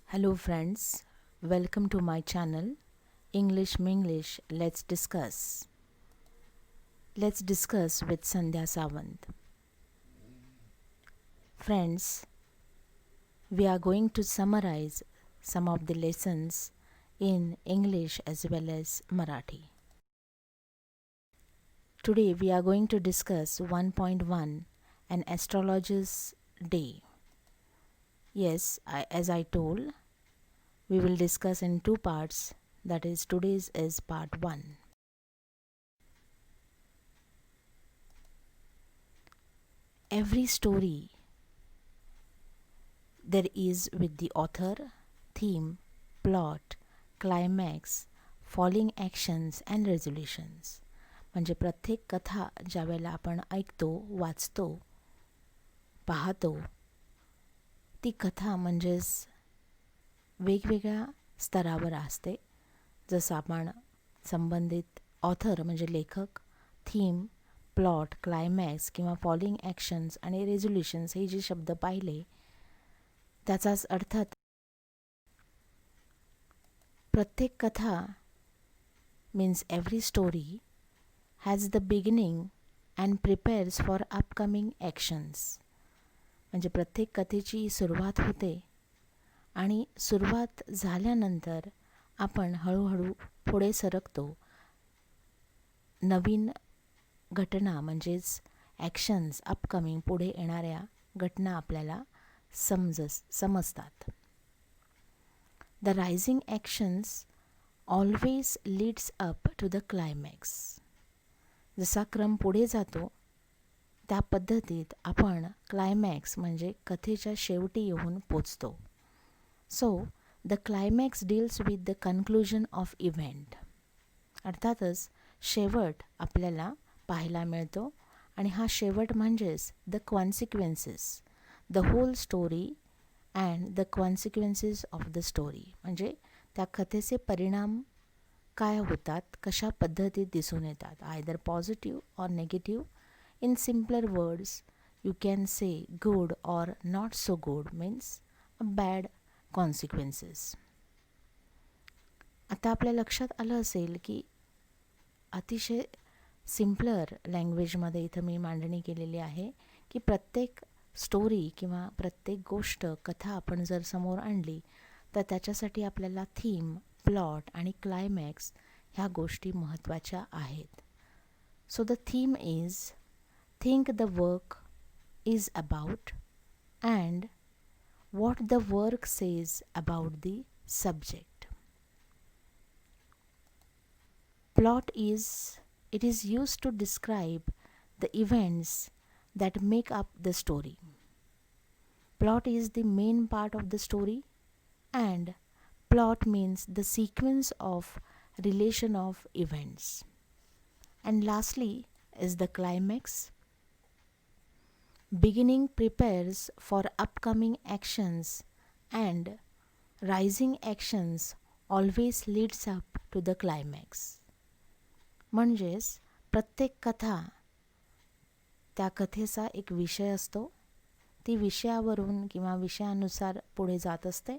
Hello friends, welcome to my channel English Minglish. Let's discuss. Let's discuss with Sandhya Sawant. Friends, we are going to summarize some of the lessons in English as well as Marathi. Today we are going to discuss 1.1 an astrologer's day. Yes, as I told, we will discuss in two parts, that is today's is part 1. Every story there is with the author, theme, plot, climax, falling actions and resolutions. म्हणजे प्रत्येक कथा ज्या वेळेला आपण ऐकतो, वाचतो, पाहतो, ती कथा म्हणजेच वेगवेगळ्या स्तरावर असते. जसं आपण संबंधित ऑथर म्हणजे लेखक, थीम, प्लॉट, क्लायमॅक्स किंवा फॉलिंग ॲक्शन्स आणि रेझोल्युशन्स हे जे शब्द पाहिले, त्याचाच अर्थ प्रत्येक कथा means every story has the beginning and prepares for upcoming actions. म्हणजे प्रत्येक कथेची सुरुवात होते आणि सुरुवात झाल्यानंतर आपण हळूहळू पुढे सरकतो. नवीन घटना म्हणजेच ॲक्शन्स, अपकमिंग पुढे येणाऱ्या घटना आपल्याला समजतात. The rising actions always leads up to the climax. जसा क्रम पुढे जातो त्या पद्धतीत आपण क्लायमॅक्स म्हणजे कथेच्या शेवटी येऊन पोचतो. So the climax deals with the conclusion of event. अर्थातच शेवट आपल्याला पाहायला मिळतो आणि हा शेवट म्हणजेच the consequences, the whole story and the consequences of the story. म्हणजे त्या कथेचे परिणाम काय होतात, कशा पद्धतीत दिसून येतात, either positive or negative. In simpler words you can say good or not so good means a bad consequences. आता आपल्या लक्षात आलं असेल की अतिशय सिम्पलर लँग्वेजमध्ये इथं मी मांडणी केलेली आहे की प्रत्येक स्टोरी किंवा प्रत्येक गोष्ट, कथा आपण जर समोर आणली तर त्याच्यासाठी आपल्याला थीम, प्लॉट आणि क्लायमॅक्स ह्या गोष्टी महत्त्वाच्या आहेत. So the theme is think the work is about and what the work says about the subject. Plot is used to describe the events that make up the story. Plot is the main part of the story and plot means the sequence of relation of events. And lastly is the climax. Beginning prepares for upcoming actions and rising actions always leads up to the climax. म्हणजेच प्रत्येक कथा त्या कथेचा एक विषय असतो, ती विषयावरून किंवा विषयानुसार पुढे जात असते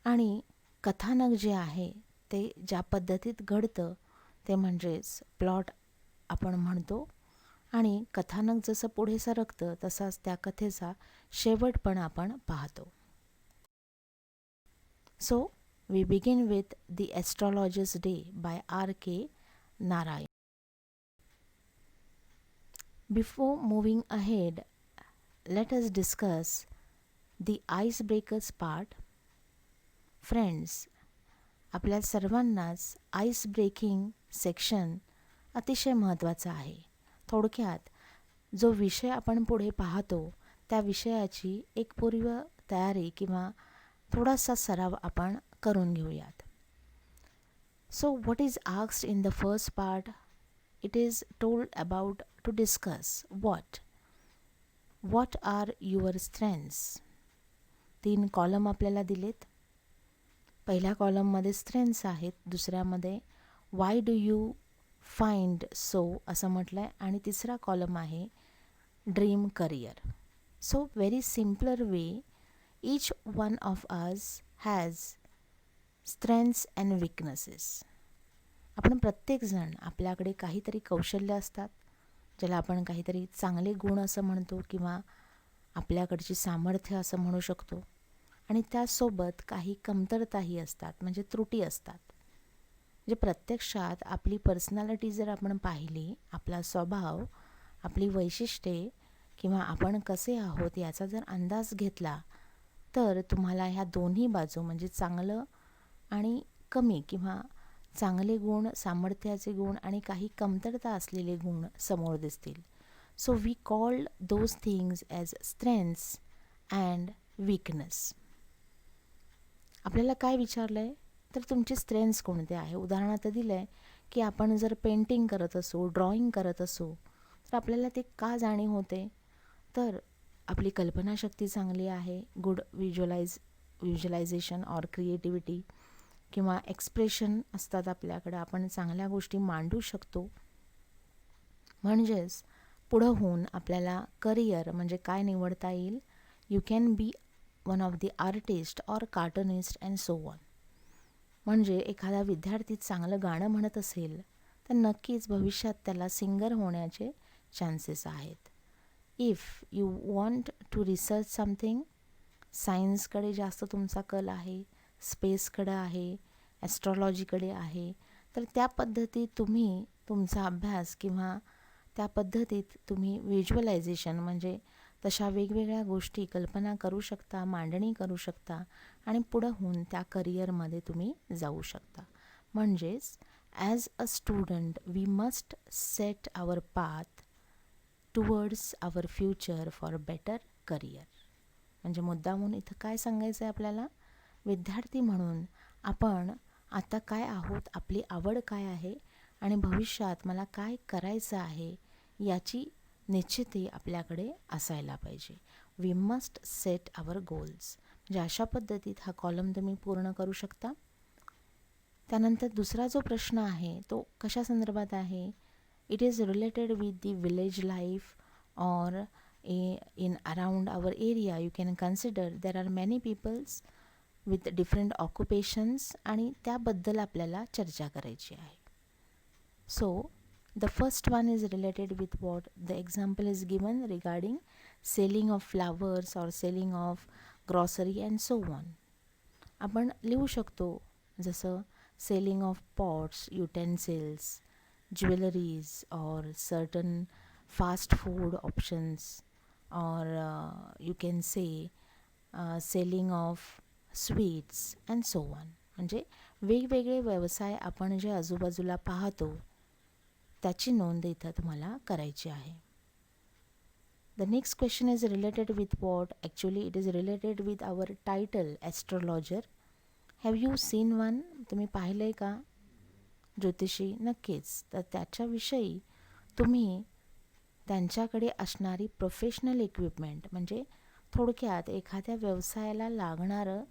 आणि कथानक जे आहे ते ज्या पद्धतीत घडतं ते म्हणजेच प्लॉट आपण म्हणतो आणि कथानक जसं पुढे सरकतं तसाच त्या कथेचा शेवट पण आपण पाहतो. So we begin with the astrologer's day by R.K. Narayan. Before moving ahead, let us discuss the ice breakers part. Friends, आपल्या सर्वांनाच आईस ब्रेकिंग सेक्शन अतिशय महत्त्वाचं आहे. थोडक्यात जो विषय आपण पुढे पाहतो त्या विषयाची एक पूर्व तयारी किंवा थोडासा सराव आपण करून घेऊयात. So what is asked in the first part? It is told about to discuss what are your strengths. 3 column आपल्याला दिलेत. पहिल्या कॉलममध्ये स्ट्रेंथ्स आहेत, दुसऱ्यामध्ये why do you find so असं म्हटलं आहे आणि तिसरा कॉलम आहे dream career. So very simpler way, each one of us has strengths and weaknesses. आपण प्रत्येकजण आपल्याकडे काहीतरी कौशल्य असतात, ज्याला आपण काहीतरी चांगले गुण असं म्हणतो किंवा आपल्याकडची सामर्थ्य असं म्हणू शकतो. आणि त्यासोबत काही कमतरताही असतात, म्हणजे त्रुटी असतात. म्हणजे प्रत्यक्षात आपली पर्सनॅलिटी जर आपण पाहिली, आपला स्वभाव, आपली वैशिष्ट्ये किंवा आपण कसे आहोत याचा जर अंदाज घेतला, तर तुम्हाला ह्या दोन्ही बाजू म्हणजे चांगलं आणि कमी किंवा चांगले गुण, सामर्थ्याचे गुण आणि काही कमतरता असलेले गुण समोर दिसतील. So we called those things as strengths and weakness. आपल्याला काय विचारलं आहे, तर तुमचे स्ट्रेंथ्स कोणते आहे. उदाहरणार्थ दिलं आहे की आपण जर पेंटिंग करत असू, ड्रॉइंग करत असू, तर आपल्याला ते का जाणीव होते, तर आपली कल्पनाशक्ती चांगली आहे, गुड व्हिज्युअलायझेशन ऑर क्रिएटिव्हिटी किंवा एक्सप्रेशन असतात आपल्याकडं, आपण चांगल्या गोष्टी मांडू शकतो. म्हणजेच पुढं होऊन आपल्याला करिअर म्हणजे काय निवडता येईल, you can be one of the artist or cartoonist and so on. म्हणजे एखादा विद्यार्थी चांगलं गाणं म्हणत असेल तर नक्कीच भविष्यात त्याला सिंगर होण्याचे चान्सेस आहेत. If you want to research something, सायन्सकडे जास्त तुमचा कल आहे, स्पेसकडे आहे, ॲस्ट्रॉलॉजीकडे आहे, तर त्या पद्धतीत तुम्ही तुमचा अभ्यास किंवा त्या पद्धतीत तुम्ही व्हिज्युअलायझेशन म्हणजे तशा वेगवेगळ्या गोष्टी कल्पना करू शकता, मांडणी करू शकता आणि पुढं होऊन त्या करिअरमध्ये तुम्ही जाऊ शकता. म्हणजेच as a student we must set our path towards our future for better career. म्हणजे मुद्दामून इथं काय सांगायचं आहे आपल्याला, विद्यार्थी म्हणून आपण आता काय आहोत, आपली आवड काय आहे आणि भविष्यात मला काय करायचं आहे याची निश्चिती आपल्याकडे असायला पाहिजे. We must set our goals. म्हणजे अशा पद्धतीत हा कॉलम तुम्ही पूर्ण करू शकता. त्यानंतर दुसरा जो प्रश्न आहे तो कशा संदर्भात आहे, it is related with the village life or in around our area. You can consider there are many peoples with different occupations आणि त्याबद्दल आपल्याला चर्चा करायची आहे. So the first one is related with what the example is given regarding selling of flowers or selling of grocery and so on. आपण लिहू शकतो जसं selling of pots, utensils, jewelries or certain fast food options, or you can say selling of sweets and so on. म्हणजे वेगवेगळे व्यवसाय आपण जे आजूबाजूला पाहतो त्याची नोंद इथं तुम्हाला करायची आहे. The next question is related with what? Actually it is related with our title astrologer. Have you seen one? तुम्ही पाहिलं आहे का ज्योतिषी? नक्कीच. तर त्याच्याविषयी तुम्ही त्यांच्याकडे असणारी प्रोफेशनल इक्विपमेंट म्हणजे थोडक्यात एखाद्या व्यवसायाला लागणारं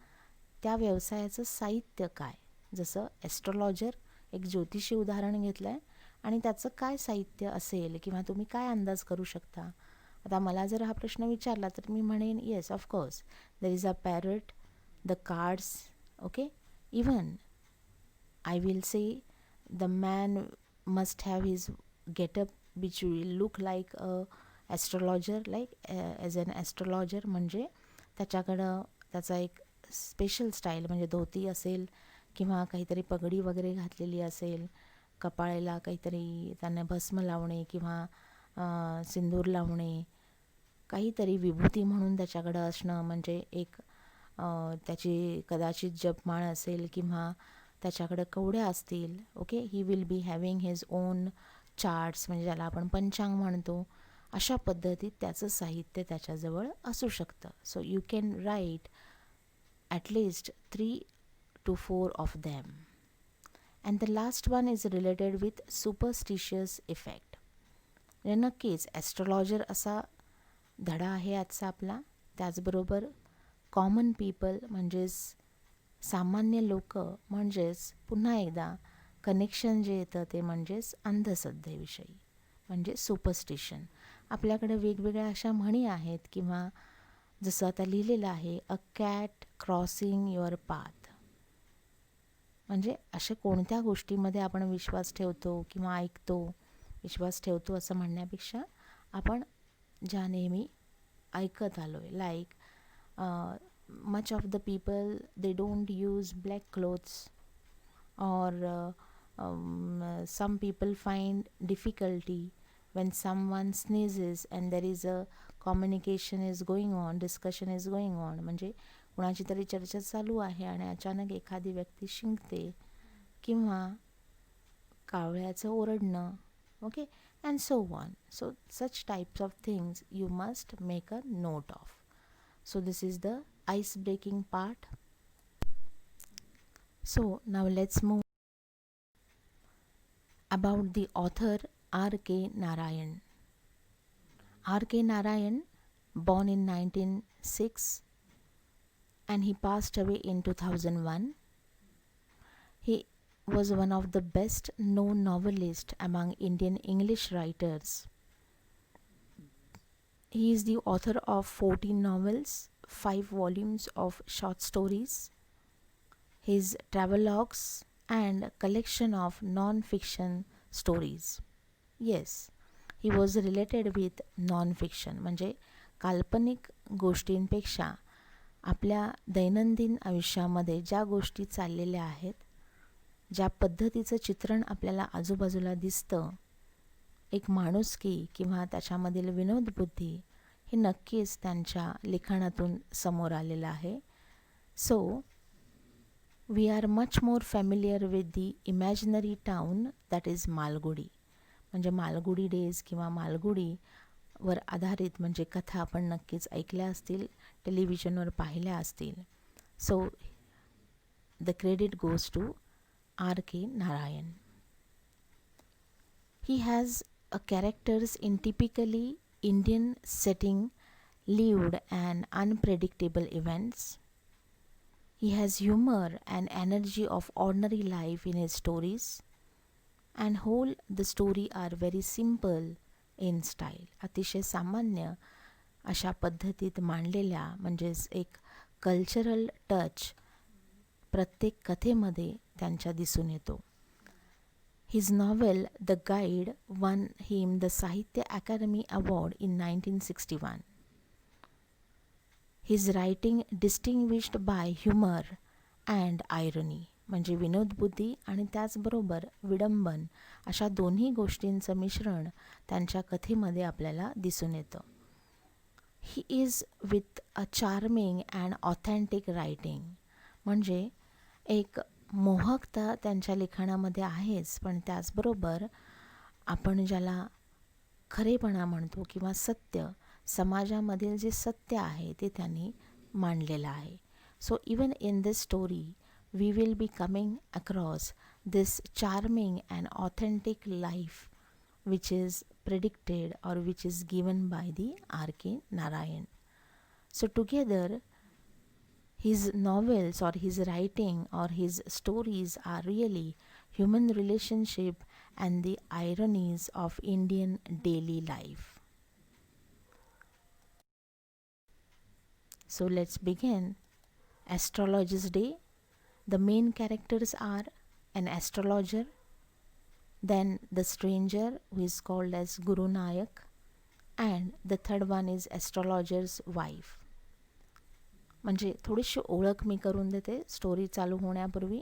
त्या व्यवसायाचं साहित्य काय, जसं ॲस्ट्रॉलॉजर एक ज्योतिषी उदाहरण घेतलं आहे आणि त्याचं काय साहित्य असेल किंवा तुम्ही काय अंदाज करू शकता. आता मला जर हा प्रश्न विचारला तर मी म्हणेन yes of course there is a parrot, the cards, okay. Even I will say the man must have his getup which will look like a astrologer, like as an astrologer. म्हणजे त्याच्याकडं त्याचा एक स्पेशल स्टाईल म्हणजे धोती असेल किंवा काहीतरी पगडी वगैरे घातलेली असेल, कपाळाला काहीतरी त्यांना भस्म लावणे किंवा सिंदूर लावणे, काहीतरी विभूती म्हणून त्याच्याकडं असणं, म्हणजे एक त्याची कदाचित जपमाळ असेल किंवा त्याच्याकडं कवड्या असतील. Okay, he will be having his on charts म्हणजे ज्याला आपण पंचांग म्हणतो. अशा पद्धतीत त्याचं साहित्य त्याच्याजवळ असू शकतं. So you can write at least 3 to 4 of them. And the last one is related with superstitious effect. म्हणजे नक्कीच ॲस्ट्रॉलॉजर असा धडा आहे आजचा आपला. त्याचबरोबर कॉमन पीपल म्हणजेच सामान्य लोक, म्हणजेच पुन्हा एकदा कनेक्शन जे येतं ते म्हणजेच अंधश्रद्धेविषयी म्हणजे सुपरस्टिशन. आपल्याकडे वेगवेगळ्या अशा म्हणी आहेत किंवा जसं आता लिहिलेलं आहे, a cat crossing your path. म्हणजे अशा कोणत्या गोष्टीमध्ये आपण विश्वास ठेवतो किंवा ऐकतो, विश्वास ठेवतो असं म्हणण्यापेक्षा आपण ज्या नेहमी ऐकत आलो आहे, like much of the people they don't use black clothes, or some people find difficulty when someone sneezes and there is a communication is going on, discussion is going on. म्हणजे कुणाची तरी चर्चा चालू आहे आणि अचानक एखादी व्यक्ती शिंकते किंवा कावळ्याचं ओरडणं, okay, and so on. So such types of things you must make a note of. So this is the ice breaking part. So now let's move about the author R.K. Narayan. R.K. Narayan, born in 1906 and he passed away in 2001. He was one of the best known novelists among Indian English writers. He is the author of 14 novels, 5 volumes of short stories, his travelogues and collection of non-fiction stories. Yes, he was related with non-fiction. म्हणजे काल्पनिक गोष्टींपेक्षा आपल्या दैनंदिन आयुष्यामध्ये ज्या गोष्टी चाललेल्या आहेत, ज्या पद्धतीचं चित्रण आपल्याला आजूबाजूला दिसतं, एक माणुसकी किंवा त्याच्यामधील विनोदबुद्धी हे नक्कीच त्यांच्या लिखाणातून समोर आलेलं आहे. So we are much more familiar with the imaginary town that is Malgudi. म्हणजे मालगुडी डेज किंवा मालगुडीवर आधारित म्हणजे कथा आपण नक्कीच ऐकल्या असतील, टेलिव्हिजनवर पाहिल्या असतील. So the credit goes to R.K. Narayan. He has characters in typically Indian setting, lived and unpredictable events. He has humor and energy of ordinary life in his stories, and whole the story are very simple in style. अतिशय सामान्य अशा पद्धतीत मांडलेल्या म्हणजेच एक cultural touch प्रत्येक कथेमध्ये त्यांच्या दिसून येतो. His novel The Guide won him the Sahitya Academy Award in 1961. His writing distinguished by humor and irony. म्हणजे विनोदबुद्धी आणि त्याचबरोबर विडंबन अशा दोन्ही गोष्टींचं मिश्रण त्यांच्या कथेमध्ये आपल्याला दिसून येतं. He is with a charming and authentic writing. म्हणजे एक मोहकता त्यांच्या लिखाणामध्ये आहेच, पण त्याचबरोबर आपण ज्याला खरेपणा म्हणतो किंवा सत्य, समाजामधील जे सत्य आहे ते त्यांनी मांडलेलं आहे. So even in this story we will be coming across this charming and authentic life which is predicted or which is given by the R.K. Narayan. So together his novels or his writing or his stories are really human relationship and the ironies of Indian daily life. So let's begin. Astrologer's Day. The main characters are an astrologer, then the stranger who is called as Guru Nayak, and the third one is astrologer's wife. म्हणजे थोडीशी ओळख मी करून देते story चालू होण्यापूर्वी.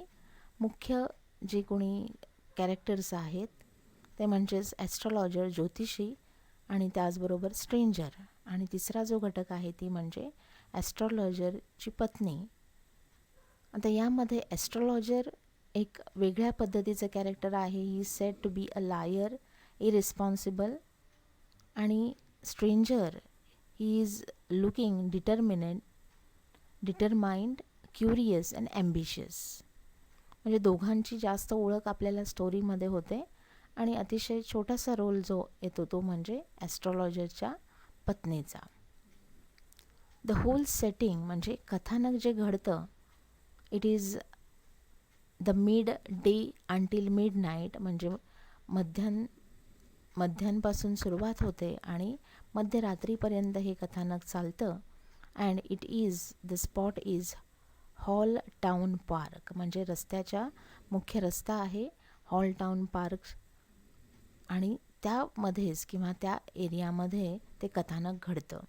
मुख्य जे कोणी कॅरेक्टर्स आहेत ते म्हणजेच ॲस्ट्रॉलॉजर ज्योतिषी आणि त्याचबरोबर स्ट्रेंजर, आणि तिसरा जो घटक आहे ती म्हणजे ॲस्ट्रॉलॉजरची पत्नी. आता यामध्ये ॲस्ट्रॉलॉजर एक वेगळ्या पद्धतीचं कॅरेक्टर आहे. He said to be a liar, irresponsible, आणि stranger he is looking determined, curious and ambitious. म्हणजे दोघांची जास्त ओळख आपल्याला स्टोरीमध्ये होते आणि अतिशय छोटासा रोल जो येतो तो म्हणजे ॲस्ट्रॉलॉजरच्या पत्नीचा. द होल सेटिंग म्हणजे कथानक जे घडतं, it is the mid day until mid night. म्हणजे मध्यापासून सुरुवात होते आणि मध्यरात्रीपर्यंत हे कथानक चालतं. And it is the spot is hall town park, म्हणजे रस्त्याच्या मुख्य रस्ता आहे हॉल टाउन पार्क, आणि त्यामध्येच किंवा त्या एरियामध्ये ते कथानक घडतं.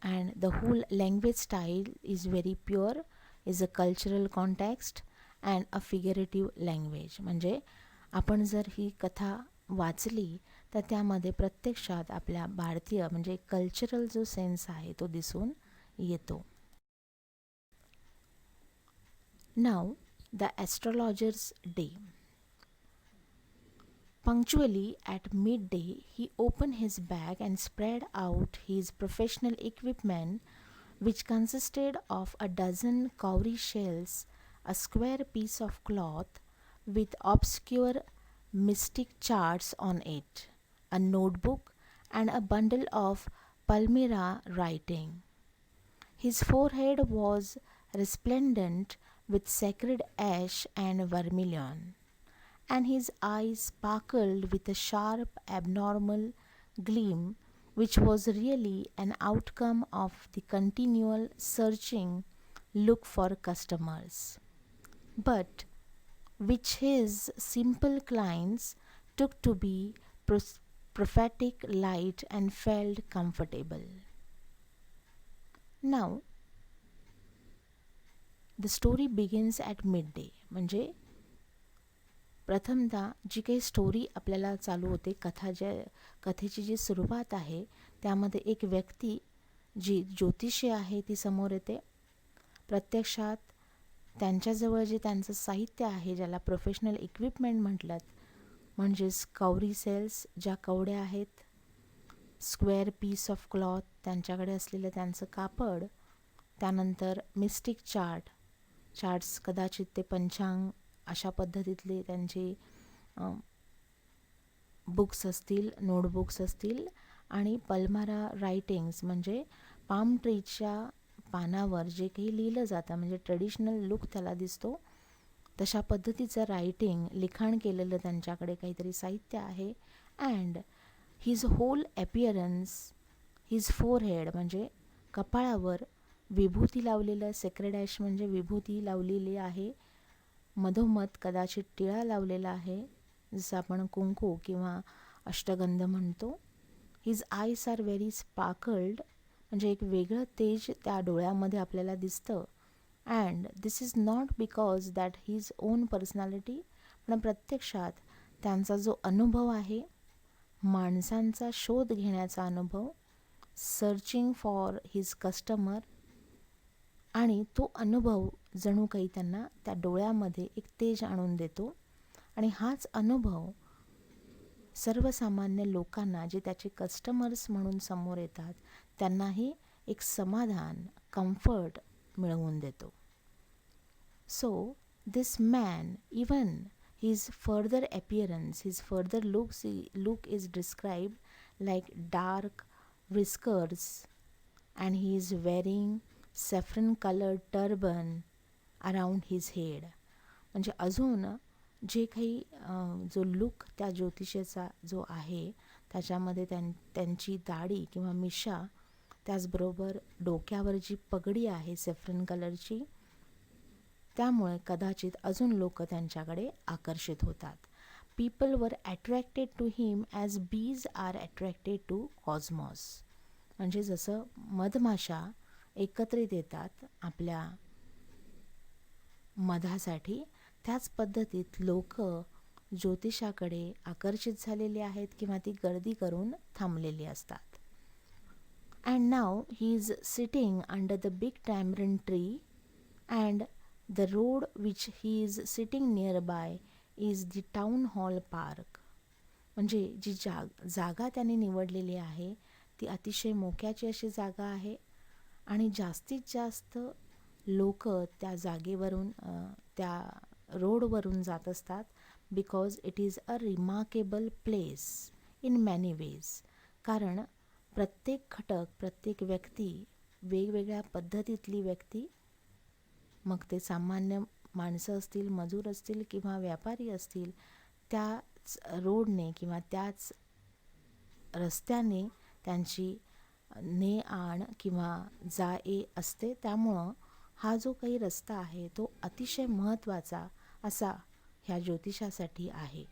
And the whole language style is very pure, is a cultural context and a figurative language. म्हणजे आपण जर ही कथा वाचली तर त्यामध्ये प्रत्यक्षात आपल्या भारतीय म्हणजे कल्चरल जो सेन्स आहे तो दिसून येतो. नाव the astrologers day. Punctually at midday, he opened his bag and spread out his professional equipment, which consisted of a dozen cowrie shells, a square piece of cloth with obscure mystic charts on it, a notebook, and a bundle of Palmyra writing. His forehead was resplendent with sacred ash and vermilion, and his eyes sparkled with a sharp, abnormal gleam, which was really an outcome of the continual searching look for customers, but which his simple clients took to be prophetic light and felt comfortable. Now, the story begins at midday. म्हणजे प्रथमतः जी काही story आपल्याला चालू होते, कथेची जी सुरुवात आहे त्यामध्ये एक व्यक्ती जी ज्योतिषी आहे ती समोर येते. प्रत्यक्षात त्यांच्याजवळ जे त्यांचं साहित्य आहे, ज्याला प्रोफेशनल इक्विपमेंट म्हटलं, म्हणजेच कवरी सेल्स ज्या कवड्या आहेत, स्क्वेअर पीस ऑफ क्लॉथ त्यांच्याकडे असलेलं त्यांचं कापड, त्यानंतर मिस्टिक चार्ट्स कदाचित ते पंचांग अशा पद्धतीतले त्यांचे बुक्स असतील, नोटबुक्स असतील, आणि पल्मारा रायटिंग्स म्हणजे पाम ट्रीच्या पानावर जे काही लिहिलं जातं, म्हणजे ट्रेडिशनल लुक त्याला दिसतो तशा पद्धतीचं रायटिंग, लिखाण केलेलं त्यांच्याकडे काहीतरी साहित्य आहे. And his whole appearance, his forehead म्हणजे कपाळावर विभूती लावलेलं, सेक्रेड ॲश म्हणजे विभूती लावलेली आहे, मधोमध कदाचित टिळा लावलेला आहे, जसं आपण कुंकू किंवा अष्टगंध म्हणतो. His eyes are very sparkled, म्हणजे एक वेगळं तेज त्या डोळ्यामध्ये आपल्याला दिसतं. And this is not because that his own personality, पण प्रत्यक्षात त्यांचा जो अनुभव आहे, माणसांचा शोध घेण्याचा अनुभव, सर्चिंग फॉर हिज कस्टमर, आणि तो अनुभव जणू काही त्यांना त्या डोळ्यामध्ये एक तेज आणून देतो. आणि हाच अनुभव सर्वसामान्य लोकांना, जे त्याचे कस्टमर्स म्हणून समोर येतात, त्यांनाही एक समाधान, कम्फर्ट मिळवून देतो. So this man, even his further appearance, his further look is described like dark whiskers, and he is wearing saffron colored turban around his head. म्हणजे अजून जे काही जो लुक त्या ज्योतिषाचा जो आहे त्याच्यामध्ये त्यांची दाढी किंवा मिशा, त्याचबरोबर डोक्यावर जी पगडी आहे सेफ्रन कलरची, त्यामुळे कदाचित अजून लोक त्यांच्याकडे आकर्षित होतात. People were attracted to him as bees are attracted to cosmos. म्हणजे जसं मधमाशा एकत्रित येतात आपल्या मधासाठी, त्याच पद्धतीत लोक ज्योतिषाकडे आकर्षित झालेले आहेत किंवा ती गर्दी करून थांबलेली असतात. And now he is sitting under the big tamarind tree, and the road which he is sitting nearby is the town hall park. म्हणजे जी जागा त्याने निवडलेली आहे ती अतिशय मोक्याची अशी जागा आहे, आणि जास्तीत जास्त लोक त्या जागेवरून त्या रोडवरून जात असतात, because it is a remarkable place in many ways. कारण प्रत्येक घटक, प्रत्येक व्यक्ती, वेगवेगळ्या पद्धतीतली व्यक्ती, मग ते सामान्य माणसं असतील, मजूर असतील किंवा व्यापारी असतील, त्याच रोडने किंवा त्याच रस्त्याने त्यांची ने आण किंवा जा ये असते. त्यामुळं हा जो काही रस्ता आहे तो अतिशय महत्त्वाचा असा ह्या ज्योतिषासाठी आहे.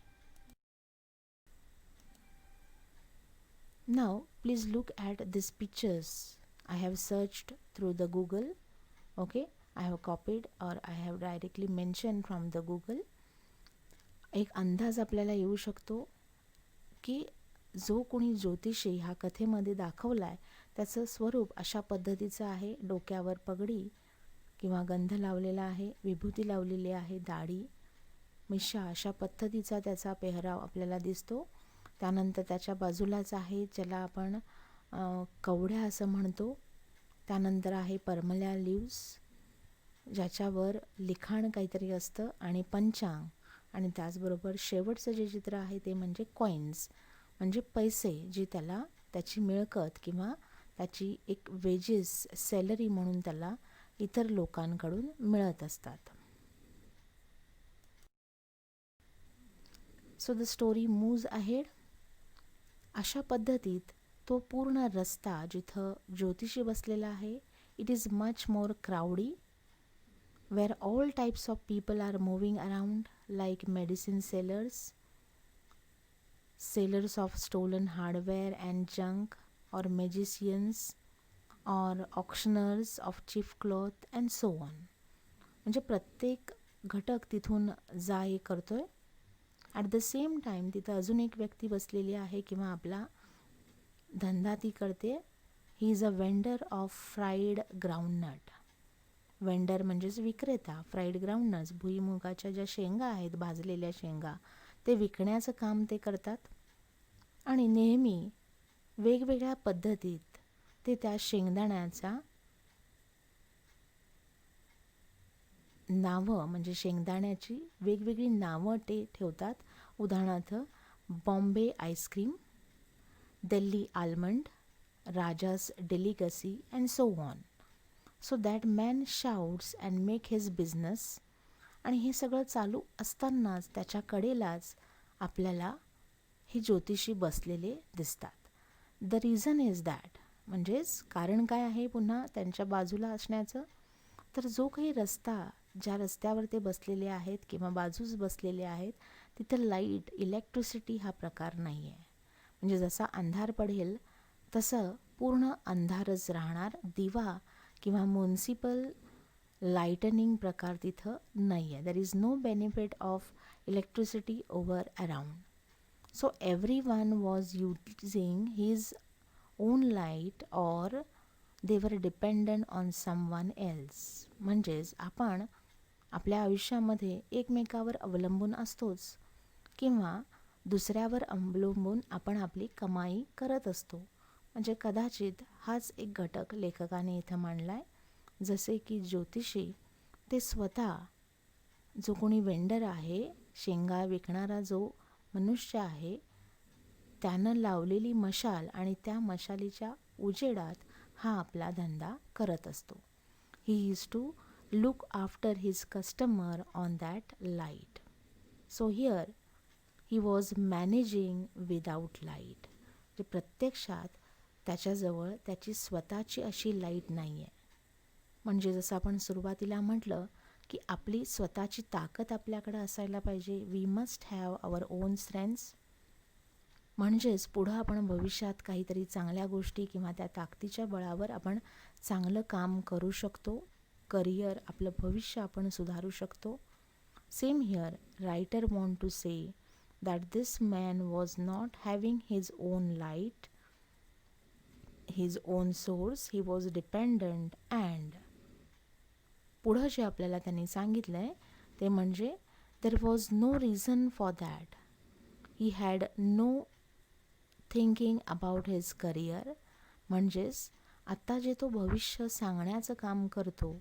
Now please look at these pictures. I have searched through the Google. Okay, I have copied or I have directly mentioned from the Google. एक अंदाज आपल्याला येऊ शकतो की जो कोणी ज्योतिषी ह्या कथेमध्ये दाखवला आहे त्याचं स्वरूप अशा पद्धतीचं आहे. डोक्यावर पगडी किंवा गंध लावलेला आहे, विभूती लावलेली आहे, दाढी, मिशा अशा पद्धतीचा त्याचा पेहराव आपल्याला दिसतो. त्यानंतर त्याच्या बाजूलाच आहे ज्याला आपण कवड्या असं म्हणतो. त्यानंतर आहे परमल्या लीव्स ज्याच्यावर लिखाण काहीतरी असतं आणि पंचांग, आणि त्याचबरोबर शेवटचं जे चित्र आहे ते म्हणजे कॉईन्स म्हणजे पैसे, जे त्याला त्याची मिळकत किंवा त्याची एक वेजेस सॅलरी म्हणून त्याला इतर लोकांकडून मिळत असतात. So the story moves ahead. अशा पद्धतीत तो पूर्ण रस्ता जिथं ज्योतिषी बसलेला आहे, it is much more crowdy where all types of people are moving around like medicine sellers, sellers of stolen hardware and junk, or magicians, or auctioneers of cheap cloth and so on. म्हणजे प्रत्येक घटक तिथून जा ये करतोय. At the same time तिथं अजून एक व्यक्ती बसलेली आहे किंवा आपला धंदा ती करते. He is a vendor of fried groundnut. Vendor म्हणजेच विक्रेता. फ्राईड ग्राउंडनट्स भुईमुगाच्या ज्या शेंगा आहेत, भाजलेल्या शेंगा, ते विकण्याचं काम ते करतात आणि नेहमी वेगवेगळ्या पद्धतीत ते त्या शेंगदाण्याचा नावं म्हणजे शेंगदाण्याची वेगवेगळी नावं ते ठेवतात. उदाहरणार्थ Bombay ice cream, Delhi almond, Raja's delicacy and so on. So that man shouts and make his business. आणि हे सगळं चालू असतानाच त्याच्या कडेलाच आपल्याला हे ज्योतिषी बसलेले दिसतात. द रिझन इज दॅट, म्हणजेच कारण काय आहे पुन्हा त्यांच्या बाजूला असण्याचं, तर जो काही रस्ता ज्या रस्त्यावर ते बसलेले आहेत किंवा बाजूस बसलेले आहेत तिथं लाईट, इलेक्ट्रिसिटी हा प्रकार नाही आहे. म्हणजे जसा अंधार पडेल तसं पूर्ण अंधारच राहणार. दिवा किंवा म्युन्सिपल लाईटनिंग प्रकार तिथं नाही आहे. There is no benefit of electricity over around. So every one was using his own light or they were dependent on someone else. म्हणजेच आपण आपल्या आयुष्यामध्ये एकमेकावर अवलंबून असतोच किंवा दुसऱ्यावर अवलंबून आपण आपली कमाई करत असतो. म्हणजे कदाचित हाच एक घटक लेखकाने इथं मांडला आहे. जसे की ज्योतिषी ते स्वतः जो कोणी वेंडर आहे, शेंगा विकणारा जो मनुष्य आहे, त्यानं लावलेली मशाल आणि त्या मशालीच्या उजेडात हा आपला धंदा करत असतो. He is to look after his customer on that light. So here he was managing without light. जे प्रत्यक्षात त्याच्याजवळ त्याची स्वतःची अशी लाईट नाही आहे. म्हणजे जसं आपण सुरुवातीला म्हटलं की आपली स्वतःची ताकद आपल्याकडे असायला पाहिजे. We must have our own strengths. म्हणजेच पुढं आपण भविष्यात काहीतरी चांगल्या गोष्टी किंवा त्या ताकदीच्या बळावर आपण चांगलं काम करू शकतो. करिअर, आपलं भविष्य आपण सुधारू शकतो. Same here, writer want to say that this man was not having his own light, his own source, he was dependent. And पुढं जे आपल्याला त्यांनी सांगितलं आहे ते म्हणजे there was no reason for that. He had no thinking about his career. म्हणजेच आत्ता जे तो भविष्य सांगण्याचं काम करतो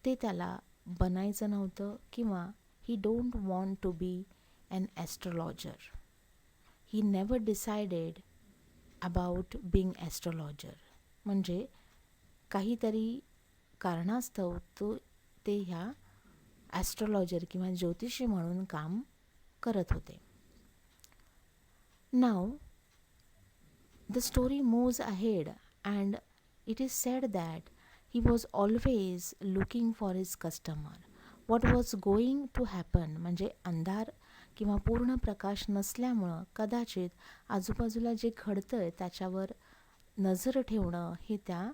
ते त्याला बनायचं नव्हतं किंवा he don't want to be an astrologer. He never decided about being astrologer. म्हणजे काहीतरी कारणास्तव ते ह्या ॲस्ट्रोलॉजर किंवा ज्योतिषी म्हणून काम करत होते. नाव the story moves ahead and it is sed that He was always looking for his customer. What was going to happen म्हणजे अंधार किंवा पूर्ण प्रकाश नसल्यामुळं कदाचित आजूबाजूला जे घडतंय त्याच्यावर नजर ठेवणं हे त्या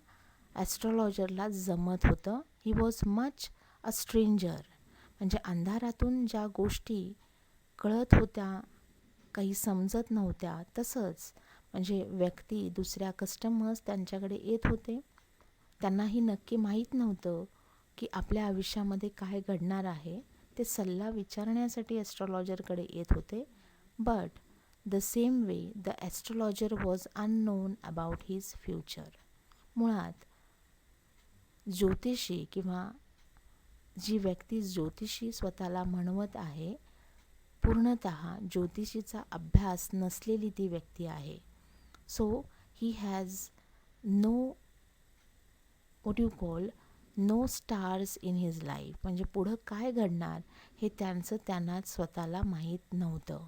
ॲस्ट्रॉलॉजरला जमत होतं. He was much a stranger म्हणजे अंधारातून ज्या गोष्टी कळत होत्या, काही समजत नव्हत्या, तसंच म्हणजे व्यक्ती दुसऱ्या कस्टमर्स त्यांच्याकडे येत होते. त्यांनाही नक्की माहीत नव्हतं की आपल्या आयुष्यामध्ये काय घडणार आहे. ते सल्ला विचारण्यासाठी ॲस्ट्रॉलॉजरकडे येत होते. But the same way the astrologer was unknown about his future. मुळात ज्योतिषी किंवा जी व्यक्ती ज्योतिषी स्वतःला म्हणवत आहे, पूर्णतः ज्योतिषीचा अभ्यास नसलेली ती व्यक्ती आहे. So he has no what you call no stars in his life. म्हणजे पुढं काय घडणार हे त्यांनाच स्वतःला माहीत नव्हतं.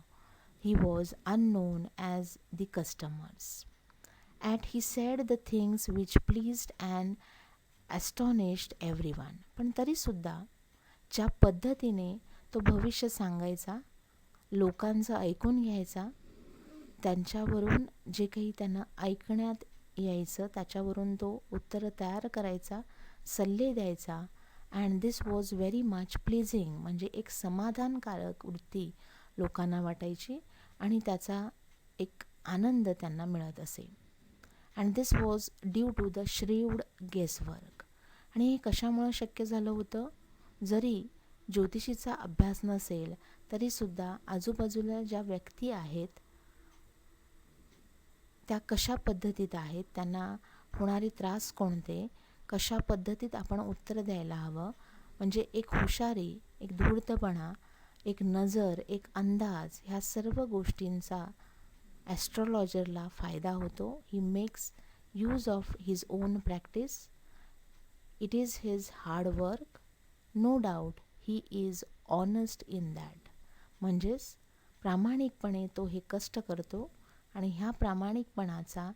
He was unknown as the customers. At he said the things which pleased and astonished everyone. पण तरीसुद्धा ज्या पद्धतीने तो भविष्य सांगायचा, लोकांचं ऐकून घ्यायचा, त्यांच्यावरून जे काही त्यांना ऐकण्यात यायचं त्याच्यावरून तो उत्तरं तयार करायचा, सल्ले द्यायचा. And this was very much pleasing म्हणजे एक समाधानकारक वृत्ती लोकांना वाटायची आणि त्याचा एक आनंद त्यांना मिळत असे. And this was due to the shrewd guesswork. आणि हे कशामुळं शक्य झालं होतं? जरी ज्योतिषीचा अभ्यास नसेल तरीसुद्धा आजूबाजूला ज्या व्यक्ती आहेत त्या कशा पद्धतीत आहेत, त्यांना होणारे त्रास कोणते, कशा पद्धतीत आपण उत्तर द्यायला हवं, म्हणजे एक हुशारी, एक धूर्तपणा, एक नजर, एक अंदाज, ह्या सर्व गोष्टींचा ॲस्ट्रॉलॉजरला फायदा होतो. He makes use of his own practice. It is his hard work. No doubt he is honest in that. म्हणजेच प्रामाणिकपणे तो हे कष्ट करतो आणि ह्या प्रामाणिकपणाचा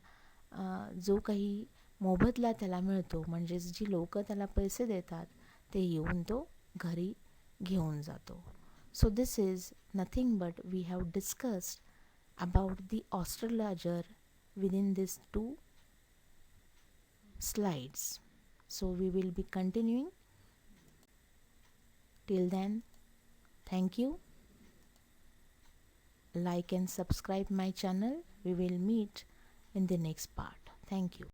जो काही मोबदला त्याला मिळतो, म्हणजेच जी लोक त्याला पैसे देतात ते येऊन तो घरी घेऊन जातो. So this is nothing but we have discussed about the astrologer within these 2 slides. So we will be continuing. Till then, thank you. Like and subscribe my channel. We will meet in the next part. Thank you.